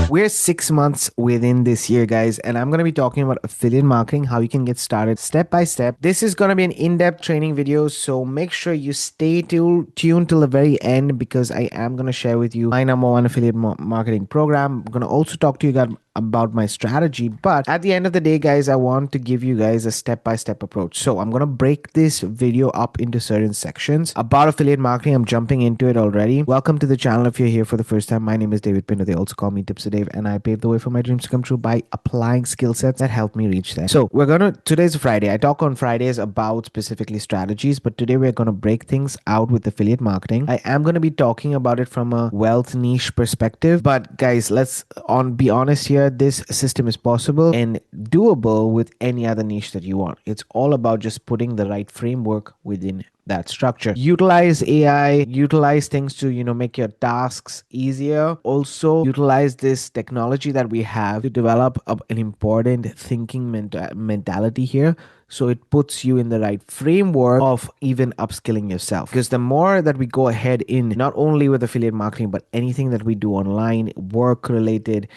We're 6 months within this year, guys, and I'm going to be talking about affiliate marketing, how you can get started step by step. This is going to be an in-depth training video, so make sure you stay tuned till the very end, because I am going to share with you my number one affiliate marketing program. I'm going to also talk to you guys about my strategy, but at the end of the day, guys, I want to give you guys a step-by-step approach. So I'm going to break this video up into certain sections about affiliate marketing. I'm jumping into it already. Welcome to the channel. If you're here for the first time, my name is David Pinder. They also call me Tipsy Dave, and I paved the way for my dreams to come true by applying skill sets that help me reach there. So today's Friday. I talk on Fridays about specifically strategies, but today we're going to break things out with affiliate marketing. I am going to be talking about it from a wealth niche perspective, but guys, let's be honest here. This system is possible and doable with any other niche that you want. It's all about just putting the right framework within that structure. Utilize AI, utilize things to make your tasks easier. Also utilize this technology that we have to develop an important thinking mentality here, so it puts you in the right framework of even upskilling yourself. Because the more that we go ahead in not only with affiliate marketing, but anything that we do online, work related,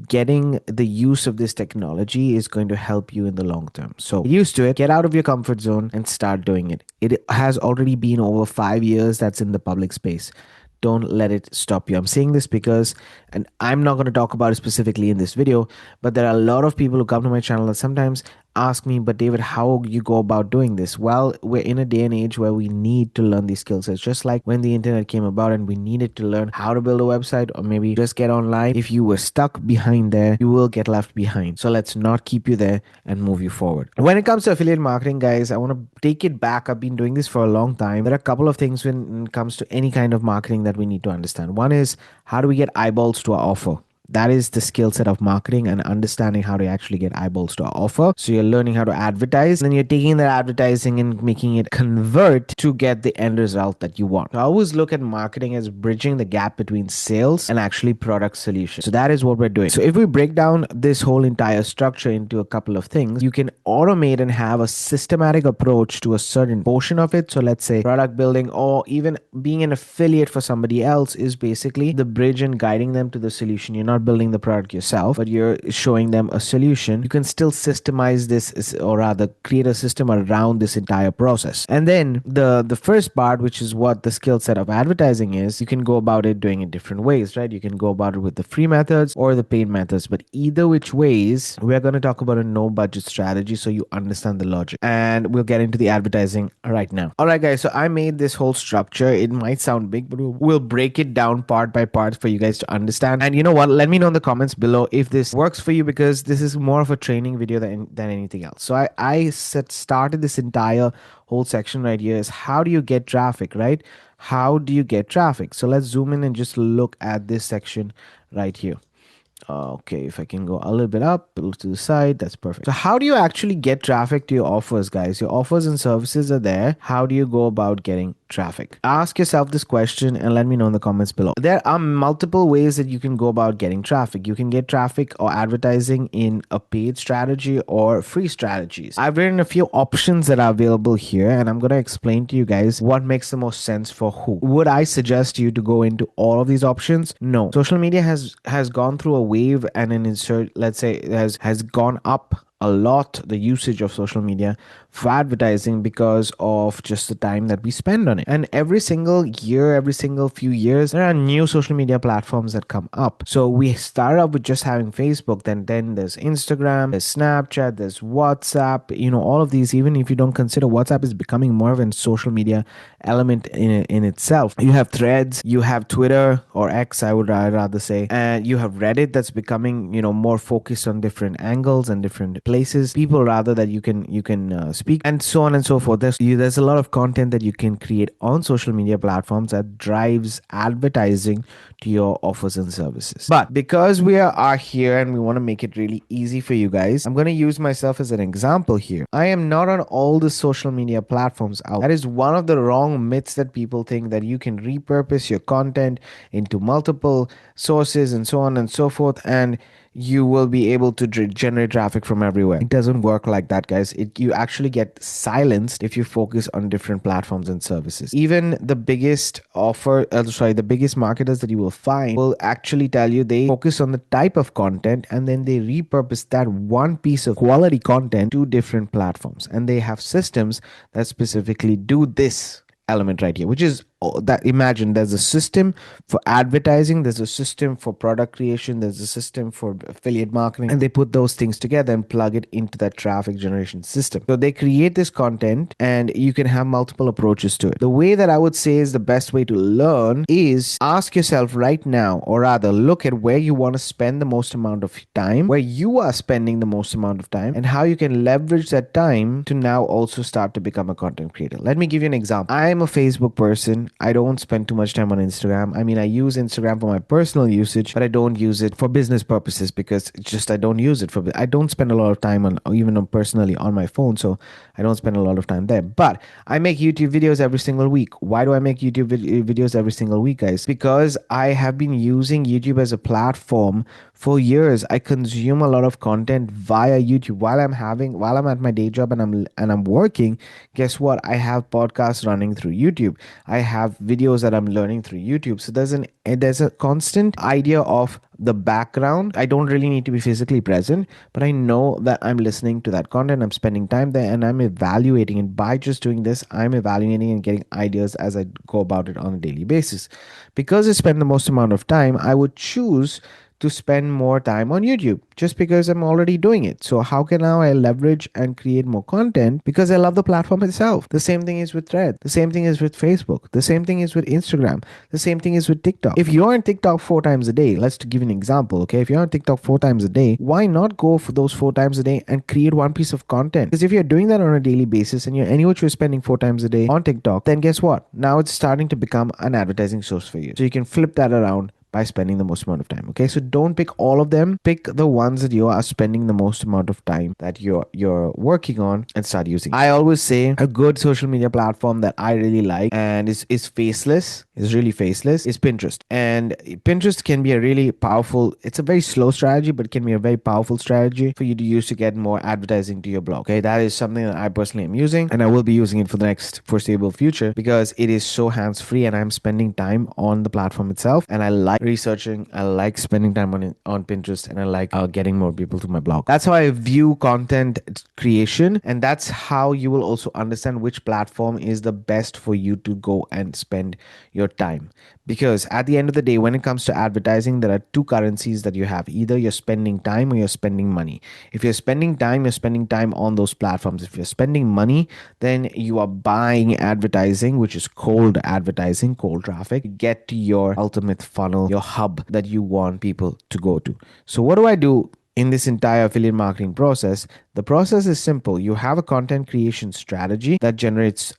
getting the use of this technology is going to help you in the long term. So get used to it, get out of your comfort zone and start doing it. It has already been over 5 years that's in the public space. Don't let it stop you. I'm saying this because, and I'm not going to talk about it specifically in this video, but there are a lot of people who come to my channel that sometimes ask me, but David, how you go about doing this? Well, we're in a day and age where we need to learn these skill sets, just like when the internet came about and we needed to learn how to build a website or maybe just get online. If you were stuck behind there, you will get left behind. So let's not keep you there and move you forward. When it comes to affiliate marketing, guys, I want to take it back. I've been doing this for a long time. There are a couple of things when it comes to any kind of marketing that we need to understand. One is, how do we get eyeballs to our offer? That is the skill set of marketing and understanding how to actually get eyeballs to our offer. So you're learning how to advertise, and then you're taking that advertising and making it convert to get the end result that you want. I always look at marketing as bridging the gap between sales and actually product solution. So that is what we're doing. So if we break down this whole entire structure into a couple of things, you can automate and have a systematic approach to a certain portion of it. So let's say product building, or even being an affiliate for somebody else, is basically the bridge and guiding them to the solution. You're not building the product yourself, but you're showing them a solution. You can still systemize this, or rather create a system around this entire process. And then the first part, which is what the skill set of advertising is, you can go about it doing it different ways, right? You can go about it with the free methods or the paid methods, but either which ways, we're going to talk about a no budget strategy so you understand the logic, and we'll get into the advertising right now. All right, guys, so I made this whole structure. It might sound big, but we'll break it down part by part for you guys to understand. And you know what, let me know in the comments below if this works for you, because this is more of a training video than anything else. So I started this entire whole section right here is, how do you get traffic, right? How do you get traffic? So let's zoom in and just look at this section right here. Okay, if I can go a little bit up, a little to the side, that's perfect. So how do you actually get traffic to your offers, guys? Your offers and services are there. How do you go about getting traffic? Ask yourself this question and let me know in the comments below. There are multiple ways that you can go about getting traffic. You can get traffic or advertising in a paid strategy or free strategies. I've written a few options that are available here, and I'm going to explain to you guys what makes the most sense for who. Would I suggest you to go into all of these options? No. Social media has gone through a wave, and an insert, let's say, has gone up a lot, the usage of social media for advertising, because of just the time that we spend on it. And every single year, every single few years, there are new social media platforms that come up. So we started up with just having Facebook, then there's Instagram, there's Snapchat, there's WhatsApp, all of these. Even if you don't consider WhatsApp is becoming more of a social media element in itself. You have Threads, you have Twitter, or X, I would rather say, and you have Reddit that's becoming more focused on different angles and different places, people rather, that you can speak, and so on and so forth. There's a lot of content that you can create on social media platforms that drives advertising to your offers and services. But because we are here and we want to make it really easy for you guys, I'm going to use myself as an example here. I am not on all the social media platforms out. That is one of the wrong myths that people think, that you can repurpose your content into multiple sources and so on and so forth, and you will be able to generate traffic from everywhere. It doesn't work like that, guys. You actually get silenced if you focus on different platforms and services. Even the biggest the biggest marketers that you will find will actually tell you they focus on the type of content and then they repurpose that one piece of quality content to different platforms, and they have systems that specifically do this element right here, which is that imagine there's a system for advertising, there's a system for product creation, there's a system for affiliate marketing, and they put those things together and plug it into that traffic generation system. So they create this content and you can have multiple approaches to it. The way that I would say is the best way to learn is ask yourself right now, or rather look at where you want to spend the most amount of time, where you are spending the most amount of time, and how you can leverage that time to now also start to become a content creator. Let me give you an example. I'm a Facebook person. I don't spend too much time on Instagram. I mean, I use Instagram for my personal usage, but I don't use it for business purposes because it's just I don't use it for. I don't spend a lot of time on even on personally on my phone, so I don't spend a lot of time there. But I make YouTube videos every single week. Why do I make YouTube videos every single week, guys? Because I have been using YouTube as a platform for years. I consume a lot of content via YouTube while I'm at my day job and I'm working. Guess what? I have podcasts running through YouTube. I have videos that I'm learning through YouTube. So there's a constant idea of the background. I don't really need to be physically present, but I know that I'm listening to that content. I'm spending time there and I'm evaluating. And by just doing this, I'm evaluating and getting ideas as I go about it on a daily basis. Because I spend the most amount of time, I would choose to spend more time on YouTube just because I'm already doing it. So how can now I leverage and create more content because I love the platform itself? The same thing is with Thread. The same thing is with Facebook. The same thing is with Instagram. The same thing is with TikTok. If you're on TikTok 4 times a day, let's give you an example, okay? If you're on TikTok 4 times a day, why not go for those 4 times a day and create one piece of content? Because if you're doing that on a daily basis and you're spending 4 times a day on TikTok, then guess what? Now it's starting to become an advertising source for you. So you can flip that around by spending the most amount of time. Okay, so don't pick all of them. Pick the ones that you are spending the most amount of time that you're working on and start using. I always say a good social media platform that I really like and is faceless, is really faceless, is Pinterest. And Pinterest can be a really powerful, it's a very slow strategy, but it can be a very powerful strategy for you to use to get more advertising to your blog. Okay, that is something that I personally am using and I will be using it for the next foreseeable future because it is so hands-free and I'm spending time on the platform itself, and I like researching, I like spending time on Pinterest, and I like getting more people to my blog. That's how I view content creation, and that's how you will also understand which platform is the best for you to go and spend your time. Because at the end of the day, when it comes to advertising, there are two currencies that you have. Either you're spending time or you're spending money. If you're spending time, you're spending time on those platforms. If you're spending money, then you are buying advertising, which is cold advertising, cold traffic, get to your ultimate funnel, your hub that you want people to go to. So what do I do in this entire affiliate marketing process? The process is simple. You have a content creation strategy that generates,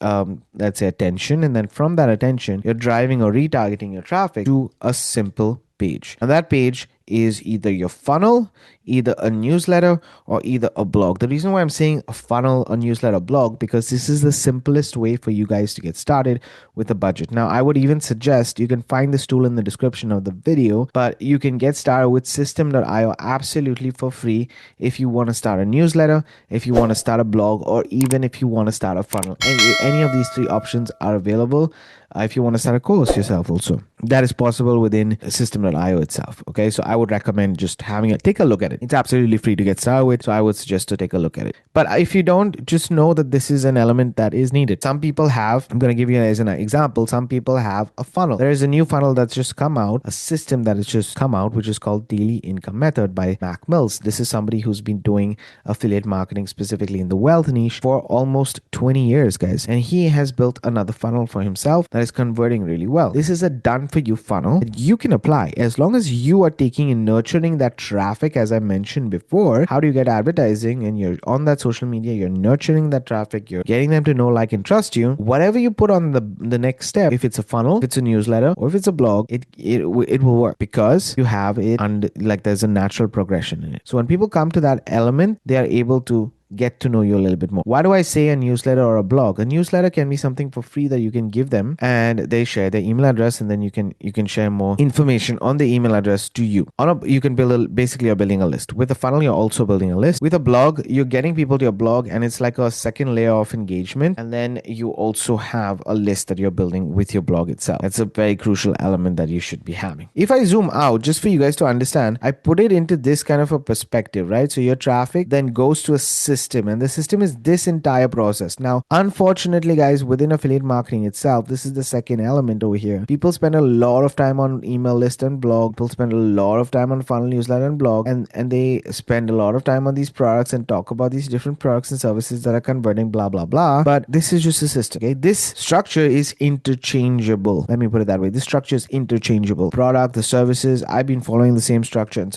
let's say, attention. And then from that attention, you're driving or retargeting your traffic to a simple page. And that page is either your funnel, either a newsletter, or either a blog. The reason why I'm saying a funnel, a newsletter, blog, because this is the simplest way for you guys to get started with a budget. Now, I would even suggest you can find this tool in the description of the video, but you can get started with System.io absolutely for free if you want to start a newsletter, if you want to start a blog, or even if you want to start a funnel. Any of these three options are available. If you want to start a course yourself also, that is possible within System.io itself. Okay, so I would recommend just take a look at it. It's absolutely free to get started with, so I would suggest to take a look at it. But if you don't, just know that this is an element that is needed. Some people have, I'm going to give you as an example, some people have a funnel. There is a new funnel that's just come out, a system that has just come out, which is called Daily Income Method by Mac Mills. This is somebody who's been doing affiliate marketing specifically in the wealth niche for almost 20 years, guys. And he has built another funnel for himself that is converting really well. This is a done for you funnel that you can apply as long as you are taking and nurturing that traffic. As I mentioned before, how do you get advertising? And you're on that social media, you're nurturing that traffic, you're getting them to know, like, and trust you. Whatever you put on the next step, if it's a funnel, if it's a newsletter, or if it's a blog, it will work because you have it, and like there's a natural progression in it. So when people come to that element, they are able to get to know you a little bit more. Why do I say a newsletter or a blog? A newsletter can be something for free that you can give them, and they share their email address, and then you can share more information on the email address to you. You can build basically you're building a list. With a funnel, you're also building a list. With a blog, you're getting people to your blog, and it's like a second layer of engagement. And then you also have a list that you're building with your blog itself. That's a very crucial element that you should be having. If I zoom out, just for you guys to understand, I put it into this kind of a perspective, right? So your traffic then goes to a system, and the system is this entire process. Now, unfortunately, guys, within affiliate marketing itself, this is the second element over here. People spend a lot of time on email list and blog. People spend a lot of time on funnel, newsletter, and blog, and they spend a lot of time on these products and talk about these different products and services that are converting, blah blah blah. But this is just a system. Okay, this structure is interchangeable. Let me put it that way. This structure is interchangeable. Product, the services. I've been following the same structure and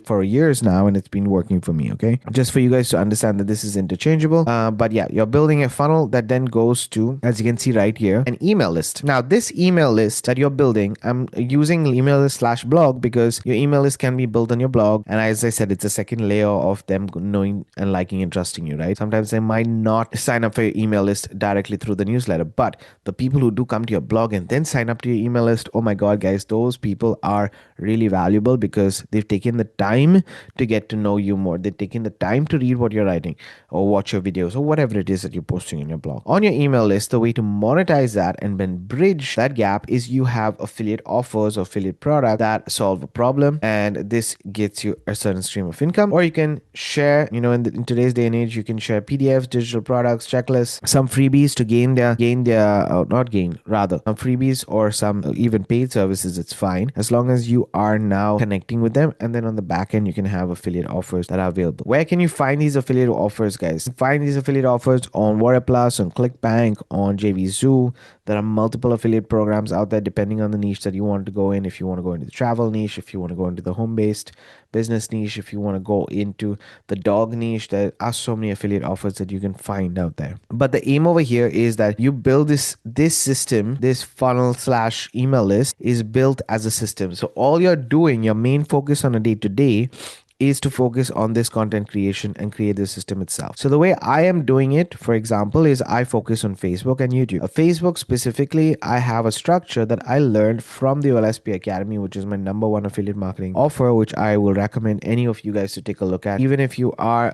for years now, and it's been working for me. Okay, just for you guys to understand that this is interchangeable. But yeah, you're building a funnel that then goes to, as you can see right here, an email list. Now, this email list that you're building, I'm using email list / blog because your email list can be built on your blog. And as I said, it's a second layer of them knowing and liking and trusting you, right? Sometimes they might not sign up for your email list directly through the newsletter, but the people who do come to your blog and then sign up to your email list, oh my God, guys, those people are really valuable because they've taken the time to get to know you more. They've taken the time to read what you're writing or watch your videos or whatever it is that you're posting in your blog. On your email list, the way to monetize that and then bridge that gap is you have affiliate offers or affiliate product that solve a problem, and this gets you a certain stream of income. Or you can share, in today's day and age, you can share PDFs, digital products, checklists, some freebies to some freebies or some even paid services. It's fine as long as you are now connecting with them, and then on the back end you can have affiliate offers that are available. Where can you find these affiliate offers, guys? Find these affiliate offers on Warrior Plus, on ClickBank, on JVZoo. There are multiple affiliate programs out there depending on the niche that you want to go in. If you want to go into the travel niche, if you want to go into the home-based business niche, if you want to go into the dog niche, there are so many affiliate offers that you can find out there. But the aim over here is that you build this system, this funnel / email list is built as a system. So all you're doing, your main focus on a day-to-day is to focus on this content creation and create the system itself. So the way I am doing it, for example, is I focus on Facebook and YouTube. Facebook specifically, I have a structure that I learned from the OLSP Academy, which is my #1 affiliate marketing offer, which I will recommend any of you guys to take a look at. Even if you are,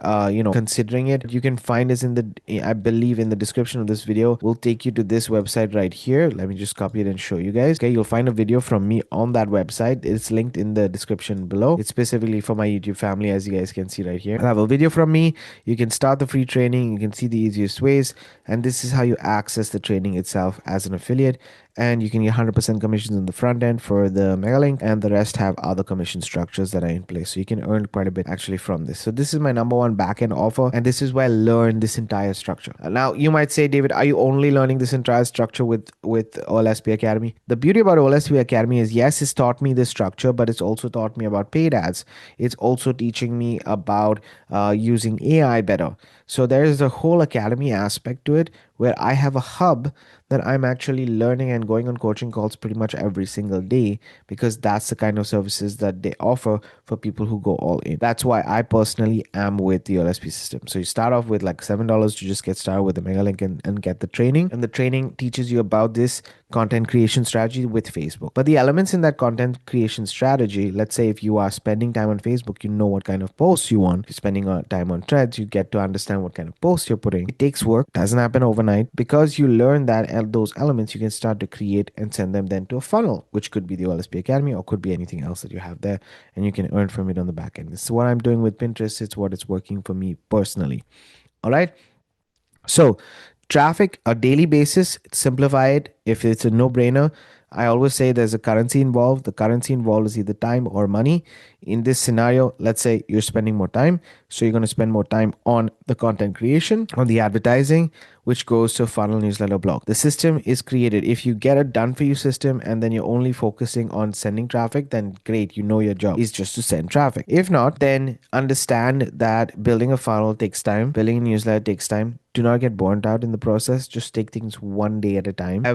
considering it, you can find us I believe in the description of this video. We'll take you to this website right here. Let me just copy it and show you guys. Okay, you'll find a video from me on that website. It's linked in the description below. It's specifically for my YouTube family, as you guys can see right here. I have a video from me. You can start the free training. You can see the easiest ways, and this is how you access the training itself as an affiliate. And you can get 100% commissions in the front end for the mega link, and the rest have other commission structures that are in place. So you can earn quite a bit actually from this. So this is my #1 backend offer, and this is where I learned this entire structure. Now you might say, David, are you only learning this entire structure with OLSP Academy? The beauty about OLSP Academy is, yes, it's taught me this structure, but it's also taught me about paid ads. It's also teaching me about using AI better. So there is a whole academy aspect to it where I have a hub that I'm actually learning and going on coaching calls pretty much every single day, because that's the kind of services that they offer for people who go all in. That's why I personally am with the OLSP system. So you start off with like $7 to just get started with the mega link and get the training. And the training teaches you about this content creation strategy with Facebook. But the elements in that content creation strategy, let's say if you are spending time on Facebook, you know what kind of posts you want. If you're spending time on Threads, you get to understand what kind of posts you're putting. It takes work, doesn't happen overnight. Because you learn those elements, you can start to create and send them then to a funnel, which could be the OLSP Academy or could be anything else that you have there, and you can earn from it on the back end. This is what I'm doing with Pinterest. It's what it's working for me personally. All right. So traffic, a daily basis, simplify it. If it's a no-brainer, I always say there's a currency involved. The currency involved is either time or money. In this scenario, let's say you're spending more time. So you're going to spend more time on the content creation, on the advertising, which goes to funnel, newsletter, blog. The system is created. If you get a done for you system and then you're only focusing on sending traffic, then great, you know your job is just to send traffic. If not, then understand that building a funnel takes time, building a newsletter takes time. Do not get burnt out in the process. Just take things one day at a time.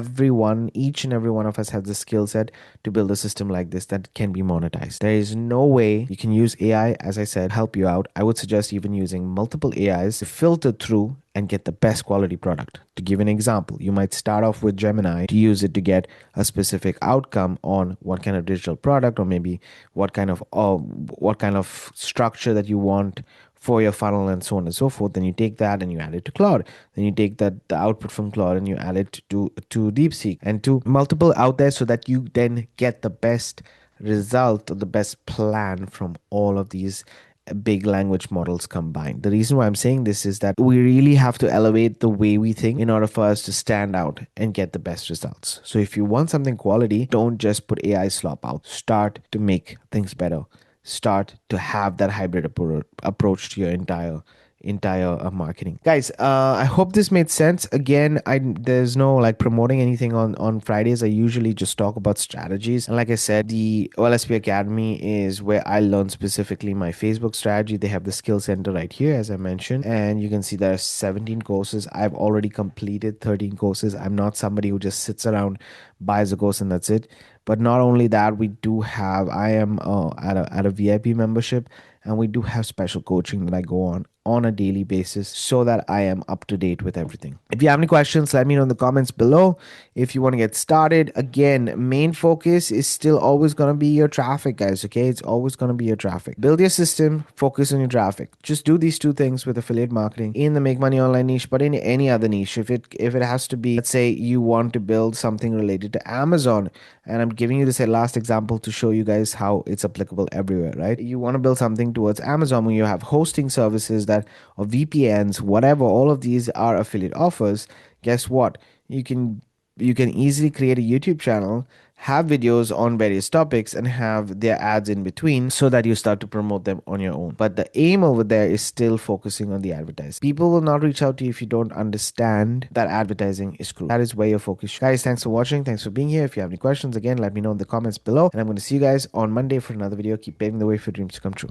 Each and every one of us has the skill set to build a system like this that can be monetized. There is no way you can use AI, as I said, help you out. I would suggest even using multiple AIs to filter through and get the best quality product. To give an example, you might start off with Gemini to use it to get a specific outcome on what kind of digital product, or maybe what kind of structure that you want for your funnel and so on and so forth. Then you take that and you add it to Claude. Then you take the output from Claude and you add it to DeepSeek and to multiple out there, so that you then get the best result or the best plan from all of these big language models combined. The reason why I'm saying this is that we really have to elevate the way we think in order for us to stand out and get the best results. So if you want something quality, don't just put AI slop out. Start to make things better. Start to have that hybrid approach to your entire marketing. Guys, I hope this made sense. Again, there's no like promoting anything on Fridays. I usually just talk about strategies, and like I said, the OLSP Academy is where I learn specifically my Facebook strategy. They have the skill center right here, as I mentioned, and you can see there are 17 courses. I've already completed 13 courses. I'm not somebody who just sits around, buys a course, and that's it. But not only that, I am at a VIP membership, and we do have special coaching that I go on a daily basis, so that I am up to date with everything. If you have any questions, let me know in the comments below. If you want to get started, again, main focus is still always going to be your traffic, guys. Okay, it's always going to be your traffic. Build your system, focus on your traffic. Just do these two things with affiliate marketing in the Make Money Online niche, but in any other niche. If it has to be, let's say you want to build something related to Amazon, and I'm giving you this last example to show you guys how it's applicable everywhere, right? You want to build something towards Amazon when you have hosting services that, or VPNs, whatever, all of these are affiliate offers. Guess what? You can easily create a YouTube channel, have videos on various topics, and have their ads in between, so that you start to promote them on your own. But the aim over there is still focusing on the advertising. People will not reach out to you if you don't understand that advertising is crucial. That is where your focus should. Guys, thanks for watching. Thanks for being here. If you have any questions, again, let me know in the comments below, and I'm going to see you guys on Monday for another video. Keep paving the way for dreams to come true.